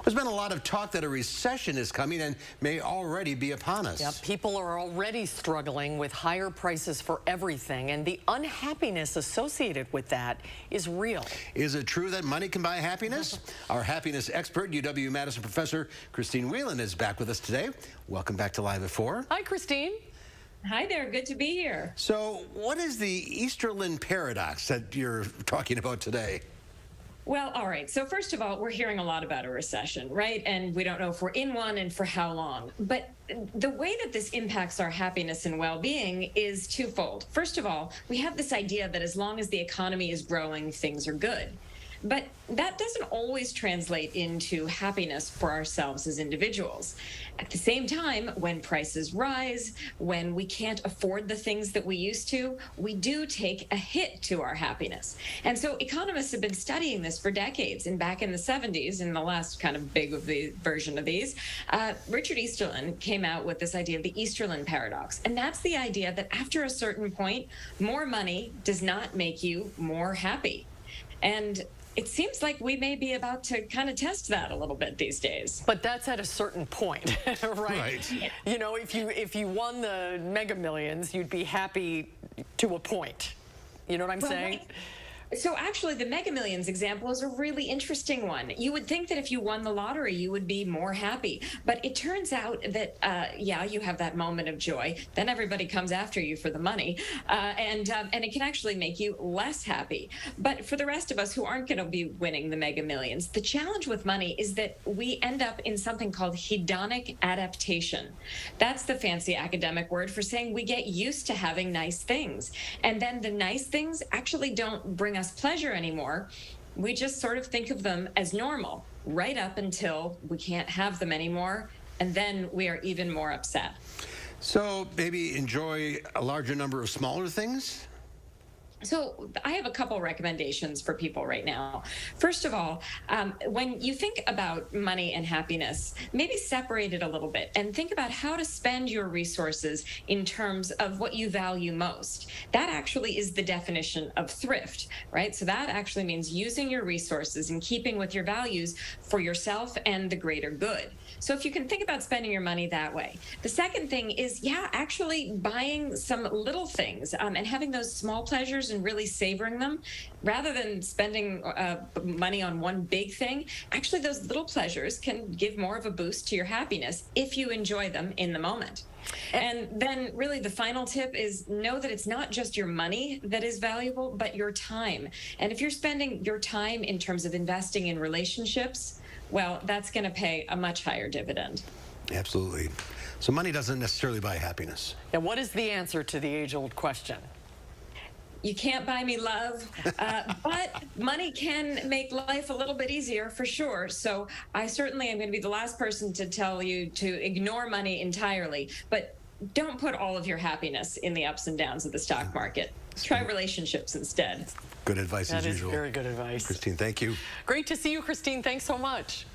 There's been a lot of talk that a recession is coming and may already be upon us. Yeah, people are already struggling with higher prices for everything, and the unhappiness associated with that is real. Is it true that money can buy happiness? Our happiness expert, UW-Madison professor Christine Whelan is back with us today. Welcome back to Live at 4. Hi, Christine. Hi there, good to be here. So what is the Easterlin Paradox that you're talking about today? Well, all right. So first of all, we're hearing a lot about a recession, right? And we don't know if we're in one and for how long. But the way that this impacts our happiness and well-being is twofold. First of all, we have this idea that as long as the economy is growing, things are good. But that doesn't always translate into happiness for ourselves as individuals. At the same time, when prices rise, when we can't afford the things that we used to, we do take a hit to our happiness. And so economists have been studying this for decades. And back in the 70s, in the last kind of big of the version of these, Richard Easterlin came out with this idea of the Easterlin Paradox. And that's the idea that after a certain point, more money does not make you more happy. And it seems like we may be about to kind of test that a little bit these days. But that's at a certain point, right? Right. You know, if you won the Mega Millions, you'd be happy to a point. You know what I'm saying? Right. So actually, the Mega Millions example is a really interesting one. You would think that if you won the lottery, you would be more happy. But it turns out that, yeah, you have that moment of joy. Then everybody comes after you for the money. And it can actually make you less happy. But for the rest of us who aren't going to be winning the Mega Millions, the challenge with money is that we end up in something called hedonic adaptation. That's the fancy academic word for saying we get used to having nice things. And then the nice things actually don't bring us pleasure anymore. We just sort of think of them as normal right up until we can't have them anymore, and then we are even more upset. So maybe enjoy a larger number of smaller things? So I have a couple recommendations for people right now. First of all, when you think about money and happiness, maybe separate it a little bit and think about how to spend your resources in terms of what you value most. That actually is the definition of thrift, right? So that actually means using your resources and keeping with your values for yourself and the greater good. So if you can think about spending your money that way. The second thing is, yeah, actually buying some little things and having those small pleasures and really savoring them rather than spending money on one big thing. Actually, those little pleasures can give more of a boost to your happiness if you enjoy them in the moment. And then really the final tip is know that it's not just your money that is valuable, but your time. And if you're spending your time in terms of investing in relationships, well, that's going to pay a much higher dividend. Absolutely. So money doesn't necessarily buy happiness. And what is the answer to the age-old question? You can't buy me love, but money can make life a little bit easier for sure. So I certainly am going to be the last person to tell you to ignore money entirely, but don't put all of your happiness in the ups and downs of the stock market. Try relationships instead. Good advice as usual. That is very good advice. Christine, thank you. Great to see you, Christine. Thanks so much.